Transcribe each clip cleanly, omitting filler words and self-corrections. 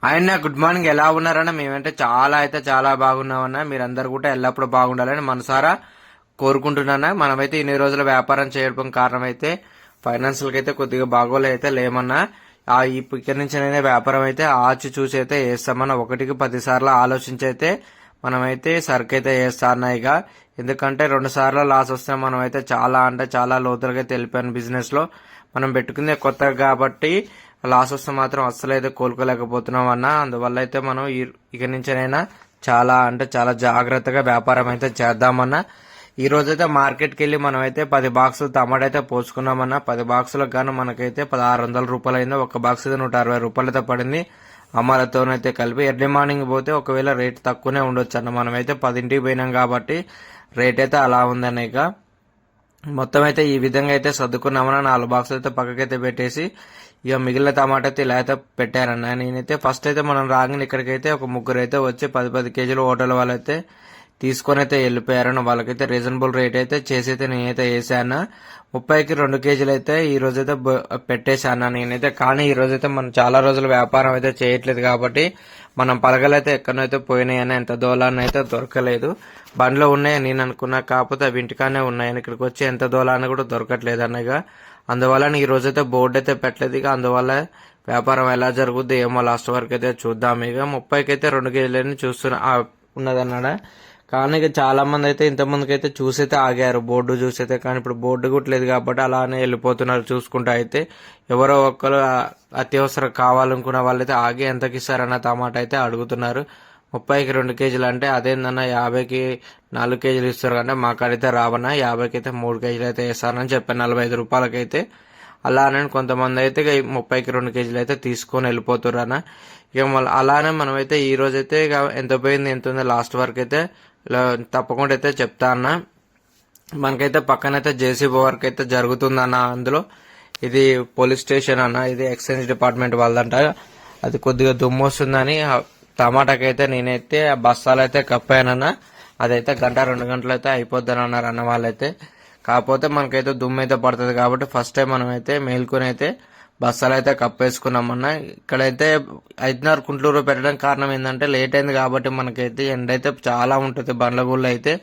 ఆయన good morning, ఎలా ఉన్నారన్న? మేమైతే చాలా బాగున్నామన్నా. మీరందరూ కూడా ఎల్లప్పుడూ బాగుండాలని మనసారా కోరుకుంటున్నానా. మనమైతే ఇన్ని రోజుల వ్యాపారం చేయడం కారణం అయితే ఫైనాన్షియల్ అయితే కొద్దిగా బాగోలే అయితే లేమన్నా. ఇక్కడి నుంచి నేనే వ్యాపారం అయితే ఆచి చూసి అయితే వేస్తామన్నా. 1కి 10 సార్లు ఆలోచించి అయితే మనమైతే సరుకు అయితే వేస్తా అన్నా. ఇక ఎందుకంటే 2 సార్లు లాస్ వస్తే మనం అయితే చాలా లోతులుగా తెలిపాను. బిజినెస్ లో మనం పెట్టుకుందే కొత్తగా కాబట్టి లాస్ వస్తే మాత్రం అస్సలు అయితే కోలుకోలేకపోతున్నాం అన్న. అందువల్ల అయితే మనం ఇక నుంచినైనా చాలా జాగ్రత్తగా వ్యాపారం అయితే చేద్దామన్నా. ఈ రోజైతే మార్కెట్కి వెళ్ళి మనం అయితే 10 బాక్సులు టమాటా అయితే పోసుకున్నామన్నా. 10 బాక్సులకు గాను మనకైతే 1600 రూపాయలు అయింది. ఒక బాక్స్ అయితే 160 రూపాయలు అయితే పడింది అమ్మాలతోనైతే కలిపి. ఎర్లీ మార్నింగ్ పోతే ఒకవేళ రేట్ తక్కువనే ఉండొచ్చు అన్న. మనమైతే 10ంటికి పోయినాం కాబట్టి రేట్ అయితే అలా ఉందన్న. ఇక మొత్తం అయితే ఈ విధంగా అయితే సర్దుకున్నామన్నా. 4 బాక్సులు అయితే పక్కకైతే పెట్టేసి ఇక మిగిలిన టమాటా అయితే ఇలా అయితే పెట్టారన్న. నేనైతే ఫస్ట్ అయితే మనం రాగానే ఇక్కడికైతే ఒక ముగ్గురు అయితే వచ్చి 10 కేజీలు హోటల్ వాళ్ళైతే తీసుకొని అయితే వెళ్ళిపోయారన్న. వాళ్ళకైతే రీజనబుల్ రేట్ అయితే చేసి అయితే నేనైతే వేసాను. 30కి 2 కేజీలు అయితే ఈ రోజైతే పెట్టేశాను నేనైతే. కానీ ఈ రోజైతే మనం చాలా రోజులు వ్యాపారం అయితే చేయట్లేదు కాబట్టి మనం పలగలైతే ఎక్కడైతే పోయినాయని ఎంత దోలాన్ని అయితే దొరకలేదు. బండ్లో ఉన్నాయని నేను అనుకున్నా, కాకపోతే అవి ఇంటికానే ఉన్నాయని ఇక్కడికి వచ్చి ఎంత దోలాన్ని కూడా దొరకట్లేదు అన్నగా. అందువల్ల ఈ రోజైతే బోర్డు అయితే పెట్టలేదు. ఇక అందువల్ల వ్యాపారం ఎలా జరుగుద్ది ఏమో లాస్ట్ వరకు అయితే చూద్దాం. ఇక 30కి అయితే 2 కేజీలని చూస్తున్నా ఉన్నదన్నాడా. కానీ ఇక చాలా మంది అయితే ఇంతమందికి అయితే చూసైతే ఆగారు బోర్డు చూసైతే. కానీ ఇప్పుడు బోర్డు కుట్టలేదు కాబట్టి అలానే వెళ్ళిపోతున్నారు చూసుకుంటా అయితే. ఎవరో ఒక్కరు అత్యవసరం కావాలనుకున్న వాళ్ళైతే ఆగి ఎంతకి ఇస్తారన్న టమాటా అయితే అడుగుతున్నారు. 30కి 2 కేజీలు అంటే అదేందన్న 50కి 4 కేజీలు ఇస్తారు అంటే మాకాడైతే రావన్నా. 50కి అయితే 3 కేజీలు అయితే వేస్తారని చెప్పాను, 45 రూపాయలకైతే. అలానే కొంతమంది అయితే 30కి 2 కేజీలు అయితే తీసుకొని వెళ్ళిపోతారు అన్న. ఇక మళ్ళీ అలానే మనమైతే ఈ రోజైతే ఇక ఎంత పోయింది ఎంత ఉందో లాస్ట్ వరకు అయితే తప్పకుండా అయితే చెప్తా అన్న. మనకైతే పక్కనైతే జేసీబీ వర్క్ అయితే జరుగుతుందన్న. అందులో ఇది పోలీస్ స్టేషన్ అన్న, ఇది ఎక్సైజ్ డిపార్ట్మెంట్ వాళ్ళదంట. అది కొద్దిగా దుమ్ము వస్తుందని టమాటాకైతే నేనైతే బస్తాలు అయితే కప్పానన్న. అదైతే 1-2 గంటలు అయితే అయిపోద్దని అన్నారు అన్న వాళ్ళైతే. కాకపోతే మనకైతే దుమ్ము అయితే పడుతుంది కాబట్టి ఫస్ట్ టైం మనం అయితే మేల్కొని అయితే బస్తాలు అయితే కప్పేసుకున్నామన్న. ఇక్కడైతే 5:30 కుంట్లూరు పెట్టడం కారణం ఏంటంటే లేట్ అయింది కాబట్టి మనకైతే ఎండ అయితే చాలా ఉంటుంది బండ్లగూళ్ళు అయితే.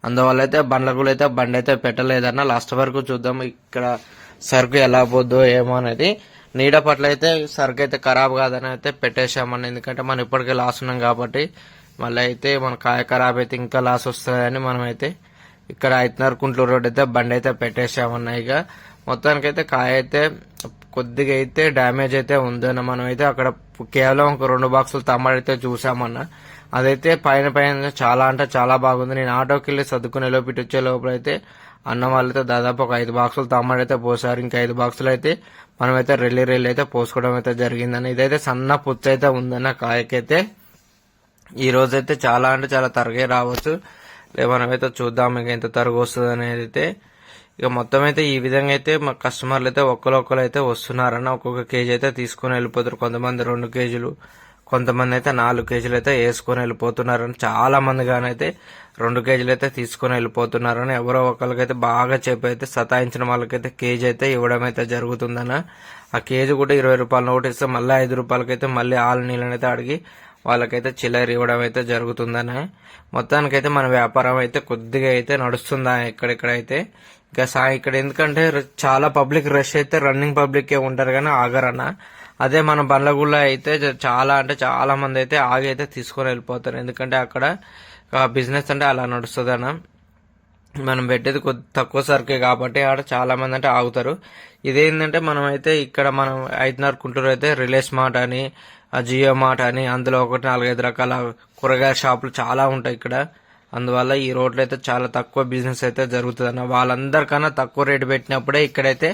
అందువల్ల అయితే బండ్లగూళ్ళు అయితే బండి అయితే పెట్టలేదన్న. లాస్ట్ వరకు చూద్దాం ఇక్కడ సరుకు ఎలా పోద్దో ఏమో అనేది. నీడ పట్ల అయితే సరుకు అయితే ఖరాబ్ కాదని అయితే పెట్టేశామన్న. ఎందుకంటే మనం ఇప్పటికే లాస్ ఉన్నాం కాబట్టి మళ్ళీ అయితే మన కాయ ఖరాబ్ అయితే ఇంకా లాస్ వస్తుందని మనం అయితే ఇక్కడ 5:30 కుంట్లూరు రోడ్ అయితే బండి అయితే పెట్టేశామన్న. ఇక మొత్తానికైతే కాయ అయితే కొద్దిగా అయితే డ్యామేజ్ అయితే ఉందన్న. మనం అయితే అక్కడ కేవలం ఒక 2 బాక్సులు టమాటా అయితే చూసామన్న. అదైతే పైన చాలా బాగుంది. నేను ఆటోకి వెళ్ళి సర్దుకునే లోపు ఇటు వచ్చే లోపల అయితే అన్న వాళ్ళైతే దాదాపు ఒక 5 బాక్సులు టమాటా అయితే పోసారు. ఇంకా 5 బాక్సులు అయితే మనమైతే రెల్లి అయితే పోసుకోవడం అయితే జరిగిందని. ఇదైతే సన్న పుచ్చ అయితే ఉందన్న కాయకైతే. ఈ రోజైతే చాలా తరగే రావచ్చు. మనమైతే చూద్దాం ఇక ఎంత తరుగు వస్తుంది అనేది అయితే. ఇక మొత్తం అయితే ఈ విధంగా అయితే మా కస్టమర్లు అయితే ఒక్కరు అయితే వస్తున్నారన్న. ఒక్కొక్క కేజీ అయితే తీసుకుని వెళ్ళిపోతారు. కొంతమంది 2 కేజీలు, కొంతమంది అయితే 4 కేజీలు అయితే వేసుకొని వెళ్ళిపోతున్నారని. చాలా మంది గానైతే 2 కేజీలు అయితే తీసుకొని వెళ్ళిపోతున్నారని. ఎవరో ఒకరికైతే బాగా చెప్పి అయితే సతాయించిన వాళ్ళకైతే కేజీ అయితే ఇవ్వడం అయితే జరుగుతుందన్న. ఆ కేజీ కూడా 20 రూపాయల నోటు ఇస్తే మళ్ళీ 5 రూపాయలకైతే మళ్ళీ ఆలు నీళ్ళనైతే అడిగి వాళ్ళకైతే చిల్లర ఇవ్వడం అయితే జరుగుతుందని. మొత్తానికైతే మన వ్యాపారం అయితే కొద్దిగా అయితే నడుస్తుందా ఇక్కడైతే. ఇంకా ఇక్కడ ఎందుకంటే చాలా పబ్లిక్ రష్ అయితే రన్నింగ్ పబ్లిక్ ఉంటారు కానీ ఆగరన్న. అదే మన బండ్లగూళ్ళ అయితే చాలా మంది అయితే ఆగి అయితే తీసుకొని వెళ్ళిపోతారు. ఎందుకంటే అక్కడ బిజినెస్ అంటే అలా నడుస్తుంది అన్న. మనం పెట్టేది తక్కువ సరుకే కాబట్టి ఆడ చాలా మంది అంటే ఆగుతారు. ఇదేంటంటే మనం అయితే ఇక్కడ మనం 5:30 కుంటూరు అయితే రిలయన్స్ మార్ట్ అని, జియో మార్ట్ అని, అందులో 4-5 రకాల కూరగాయల షాపులు చాలా ఉంటాయి ఇక్కడ. అందువల్ల ఈ రోడ్లో అయితే చాలా తక్కువ బిజినెస్ అయితే జరుగుతుంది అన్న. వాళ్ళందరికన్నా తక్కువ రేటు పెట్టినప్పుడే ఇక్కడైతే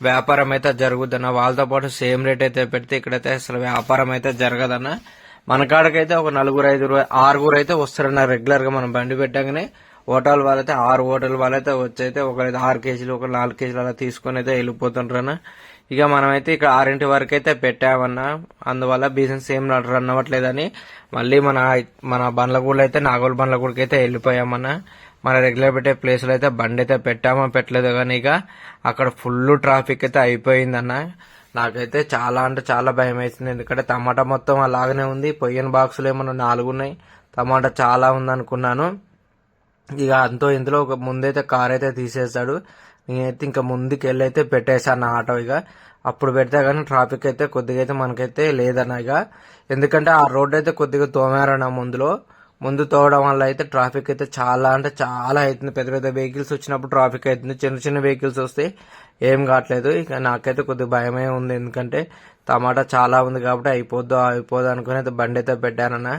వ్యాపారం అయితే జరుగుద్దన్న. వాళ్ళతో పాటు సేమ్ రేట్ అయితే పెడితే ఇక్కడైతే అసలు వ్యాపారం అయితే జరగదన్న. మన కాడకైతే ఒక 4-5-6 అయితే వస్తారన్న రెగ్యులర్ గా. మనం బండి పెట్టగానే హోటల్ వాళ్ళైతే 6 హోటల్ వాళ్ళైతే వచ్చైతే ఒకరైతే 6 కేజీలు, ఒక 4 కేజీలు అలా తీసుకొని అయితే వెళ్ళిపోతుంటారన్న. ఇక మనమైతే ఇక్కడ 6 వరకు అయితే పెట్టామన్నా. అందువల్ల బిజినెస్ ఏం రన్ అవ్వట్లేదని మళ్ళీ మన బండ్లగూడలో అయితే నాగోల్ బండ్లగూడకి అయితే వెళ్ళిపోయామన్నా. మన రెగ్యులర్ పెట్టే ప్లేస్ లో అయితే బండి అయితే పెట్టామో పెట్టలేదు కానీ ఇక అక్కడ ఫుల్ ట్రాఫిక్ అయితే అయిపోయిందన్న. నాకైతే చాలా అంటే చాలా భయం వేసింది. ఎందుకంటే టమాటా మొత్తం అలాగనే ఉంది. పొయ్యిన బాక్సులు ఏమన్నా 4 ఉన్నాయి. టమాటా చాలా ఉంది అనుకున్నాను. ఇక అంతో ఇందులో ఒక ముందైతే కార్ అయితే తీసేశాడు. నేనైతే ఇంకా ముందుకు వెళ్ళి అయితే పెట్టేశాను నా ఆటో. ఇక అప్పుడు పెడితే కానీ ట్రాఫిక్ అయితే కొద్దిగా అయితే మనకైతే లేదన్న. ఇక ఎందుకంటే ఆ రోడ్ అయితే కొద్దిగా తోమారన్న ముందు తోవడం వల్ల అయితే ట్రాఫిక్ అయితే చాలా అంటే చాలా అవుతుంది. పెద్ద పెద్ద వెహికల్స్ వచ్చినప్పుడు ట్రాఫిక్ అవుతుంది. చిన్న చిన్న వెహికల్స్ వస్తే ఏం కావట్లేదు. ఇక నాకైతే కొద్దిగా భయమే ఉంది. ఎందుకంటే టమాటా చాలా ఉంది కాబట్టి అయిపోద్దు అనుకుని అయితే బండి అయితే పెట్టానన్న.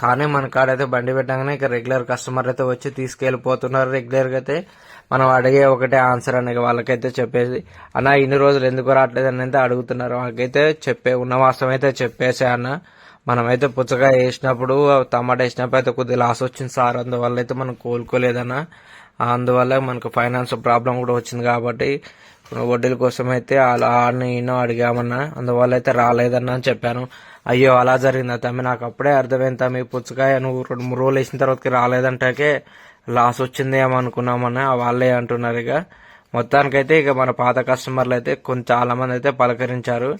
కానీ మన కాడైతే బండి పెట్టగానే ఇక రెగ్యులర్ కస్టమర్ అయితే వచ్చి తీసుకెళ్లిపోతున్నారు. రెగ్యులర్గా అయితే మనం అడిగే ఒకటే ఆన్సర్ అనే వాళ్ళకైతే చెప్పేసి అన్న ఇన్ని రోజులు ఎందుకు రావట్లేదు అని అయితే అడుగుతున్నారు. వాళ్ళకైతే ఉన్న వాస్తవం అయితే చెప్పేసే అన్న. మనమైతే పుచ్చకాయ వేసినప్పుడు టమాటా వేసినప్పుడు అయితే కొద్దిగా లాస్ వచ్చింది సార్, అందువల్ల అయితే మనం కోలుకోలేదన్న. అందువల్ల మనకు ఫైనాన్స్ ప్రాబ్లం కూడా వచ్చింది కాబట్టి వడ్డీల కోసం అయితే అలా నేను అడిగామన్నా, అందువల్ల అయితే రాలేదన్నా అని చెప్పాను. అయ్యో అలా జరిగిందా తమ్మి, నాకు అప్పుడే అర్థమైంది తమ్మి, పుచ్చకాయ నువ్వు 2-3 రోజులు వేసిన తర్వాతకి రాలేదంటాకే లాస్ వచ్చిందేమో అనుకున్నామన్నా వాళ్ళే అంటున్నారు. ఇక మొత్తానికైతే ఇక మన పాత కస్టమర్లు అయితే చాలా మంది అయితే పలకరించారు.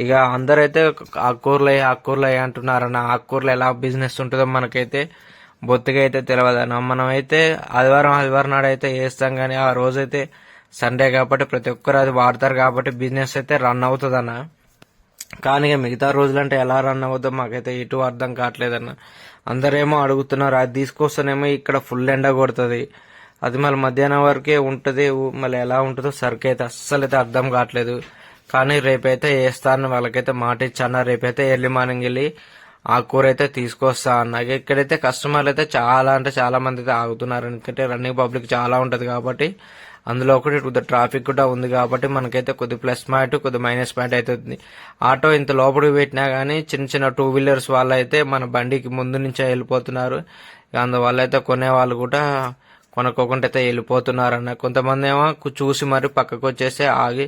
ఇక అందరైతే ఆకుకూరలు అంటున్నారన్న. ఆకుకూరలు ఎలా బిజినెస్ ఉంటుందో మనకైతే బొత్తిగా అయితే తెలియదన్న. మనమైతే ఆదివారం నాడు అయితే వేస్తాం, కానీ ఆ రోజైతే సండే కాబట్టి ప్రతి ఒక్కరు అది వాడతారు కాబట్టి బిజినెస్ అయితే రన్ అవుతుందన్న. కానీ మిగతా రోజులంటే ఎలా రన్ అవుతుందో మాకైతే ఎటు అర్థం కావట్లేదన్న. అందరేమో అడుగుతున్నారు, అది తీసుకొస్తానేమో ఇక్కడ ఫుల్ ఎండ కొడుతుంది, అది మళ్ళీ మధ్యాహ్నం వరకే ఉంటుంది, మళ్ళీ ఎలా ఉంటుందో సరికి అయితే అస్సలు అయితే అర్థం కావట్లేదు. కానీ రేపైతే వేస్తాను వాళ్ళకైతే మాట ఇచ్చాను. రేపైతే ఎర్లీ మార్నింగ్ వెళ్ళి ఆ కూర అయితే తీసుకొస్తా అన్న. ఇక్కడైతే కస్టమర్లు అయితే చాలా అంటే చాలా మంది అయితే ఆగుతున్నారు. ఎందుకంటే రన్నింగ్ పబ్లిక్ చాలా ఉంటది కాబట్టి, అందులో ఒకటి కొద్ది ట్రాఫిక్ కూడా ఉంది కాబట్టి మనకైతే కొద్ది ప్లస్ పాయింట్ కొద్ది మైనస్ పాయింట్ అవుతుంది. ఆటో ఇంత లోపలికి పెట్టినా కానీ చిన్న చిన్న 2 వీలర్స్ వాళ్ళు అయితే మన బండికి ముందు నుంచే వెళ్ళిపోతున్నారు. అందువల్ల అయితే కొనే వాళ్ళు కూడా కొనుక్కోకుండా అయితే వెళ్ళిపోతున్నారన్న. కొంతమంది ఏమో చూసి మరి పక్కకు వచ్చేసి ఆగి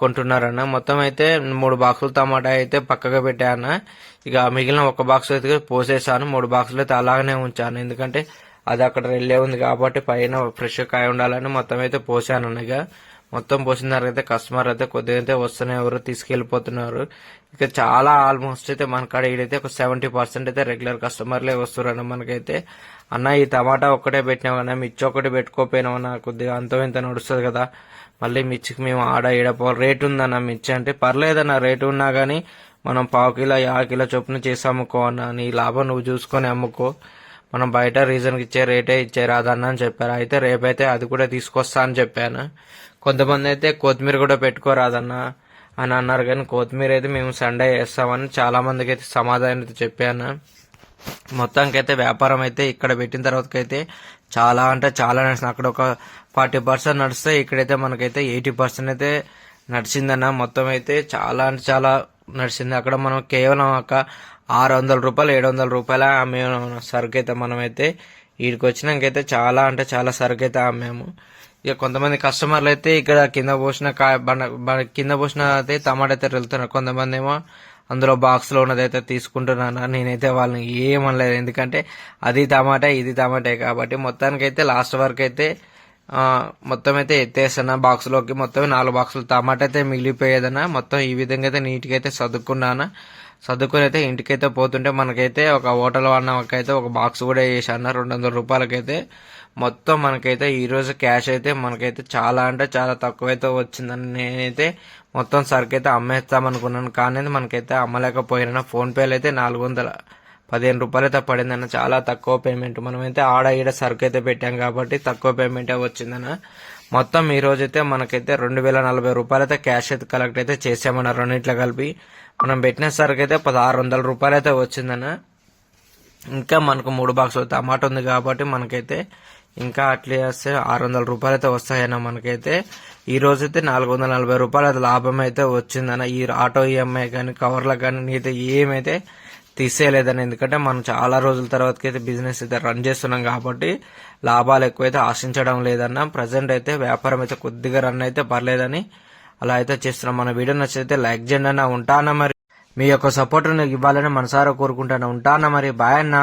కొంటున్నారన్న. మొత్తం అయితే 3 బాక్సులు టమాటా అయితే పక్కగా పెట్టాను. ఇక మిగిలిన 1 బాక్స్ అయితే పోసేసాను. 3 బాక్సులు అయితే అలాగనే ఉంచాను. ఎందుకంటే అది అక్కడ రెల్లే ఉంది కాబట్టి పైన ఫ్రెష్ కాయ ఉండాలని మొత్తం అయితే పోసాను. ఇక మొత్తం పోసిన తర్వాత కస్టమర్ అయితే కొద్దిగా అయితే వస్తూనే ఎవరు తీసుకెళ్లిపోతున్నారు. ఇక చాలా ఆల్మోస్ట్ అయితే మన కాడ ఈడైతే ఒక 70% అయితే రెగ్యులర్ కస్టమర్లే వస్తున్నారు. మనకైతే అన్న ఈ టమాటా ఒక్కటే పెట్టినామన్నా, మిర్చి ఒకటి పెట్టుకోపోయినామన్నా, కొద్దిగా అంత ఇంత నడుస్తుంది కదా, మళ్ళీ మిర్చికి మేము ఈడపోవాలి. రేటు ఉందన్న మిర్చి అంటే పర్లేదన్న, రేటు ఉన్నా కానీ మనం 1/2 కిలో 50 కిలో చొప్పున చేసి అమ్ముకో అన్న, నీ లాభం నువ్వు చూసుకొని అమ్ముకో, మనం బయట రీజన్కి ఇచ్చే రేటే ఇచ్చేరాదన్న అని చెప్పారు. అయితే రేపైతే అది కూడా తీసుకొస్తా అని చెప్పాను. కొంతమంది అయితే కొత్తిమీర కూడా పెట్టుకోరాదన్న అని అన్నారు, కానీ కొత్తిమీర అయితే మేము సండే వేస్తామని చాలా మందికి అయితే సమాధానం అయితే చెప్పాను. మొత్తానికైతే వ్యాపారం అయితే ఇక్కడ పెట్టిన తర్వాతకైతే చాలా అంటే చాలా నడిచింది. అక్కడ ఒక 40% నడిస్తే ఇక్కడైతే మనకైతే 80% అయితే నడిచిందన్న. మొత్తం అయితే చాలా అంటే చాలా నడిచింది. అక్కడ మనం కేవలం ఒక 600 రూపాయలు 700 రూపాయల అమ్మాము సరుకు అయితే. మనమైతే వీడికి వచ్చినాకైతే చాలా అంటే చాలా సరుకు అయితే అమ్మాము. ఇక కొంతమంది కస్టమర్లు అయితే ఇక్కడ కింద పోసిన అయితే టమాటా అయితే వెళ్తున్నారు. కొంతమంది ఏమో అందులో బాక్స్ లో ఉన్నదైతే తీసుకుంటున్నాను. నేనైతే వాళ్ళని ఏమనలేదు, ఎందుకంటే అది టమాటా ఇది టమాటే కాబట్టి. మొత్తానికైతే లాస్ట్ వరకు అయితే మొత్తం అయితే ఎత్తేస్తాను బాక్స్ లోకి. మొత్తం 4 బాక్సులు టమాటా అయితే మిగిలిపోయేదన్నా. మొత్తం ఈ విధంగా అయితే నీట్గా అయితే సర్దుకుని అయితే ఇంటికైతే పోతుంటే మనకైతే ఒక హోటల్ వాళ్ళకైతే ఒక బాక్స్ కూడా వేసాను 200 రూపాయలకైతే. మొత్తం మనకైతే ఈ రోజు క్యాష్ అయితే మనకైతే చాలా అంటే చాలా తక్కువైతే వచ్చిందని నేనైతే మొత్తం సరుకు అయితే అమ్మేస్తామనుకున్నాను. కానీ మనకైతే అమ్మలేకపోయినా. ఫోన్ పేలు అయితే 415 రూపాయలు అయితే పడిందన్న, చాలా తక్కువ పేమెంట్. మనమైతే ఈడ సరుకు అయితే పెట్టాం కాబట్టి తక్కువ పేమెంట్ వచ్చిందన్న. మొత్తం ఈ రోజు అయితే మనకైతే 2040 రూపాయలు అయితే క్యాష్ అయితే కలెక్ట్ అయితే చేసామన్న. రెండింటిలో కలిపి మనం పెట్టిన సరుకు అయితే 1600 రూపాయలు అయితే వచ్చిందన్న. ఇంకా మనకు 3 బాక్సులు టమాటా ఉంది కాబట్టి మనకైతే ఇంకా అట్లా చేస్తే 600 రూపాయలు అయితే వస్తాయన్న. మనకైతే ఈ రోజైతే 440 రూపాయలు అయితే లాభం అయితే వచ్చిందన్న. ఈ ఆటో ఈఎంఐ కానీ కవర్లకు కానీ నేనైతే ఏమైతే తీసేయలేదని, ఎందుకంటే మనం చాలా రోజుల తర్వాతకైతే బిజినెస్ అయితే రన్ చేస్తున్నాం కాబట్టి లాభాలు ఎక్కువైతే ఆశించడం లేదన్న. ప్రజెంట్ అయితే వ్యాపారం అయితే కొద్దిగా రన్ అయితే పర్లేదని అలా అయితే చేస్తున్నాం. మన వీడియో నచ్చితే లైక్ చేయండి అన్న. ఉంటానా మరి, మీ యొక్క సపోర్ట్ నాకు ఇవ్వాలని మనసారా కోరుకుంటాను. ఉంటానా మరి, బాయ్ అన్నా.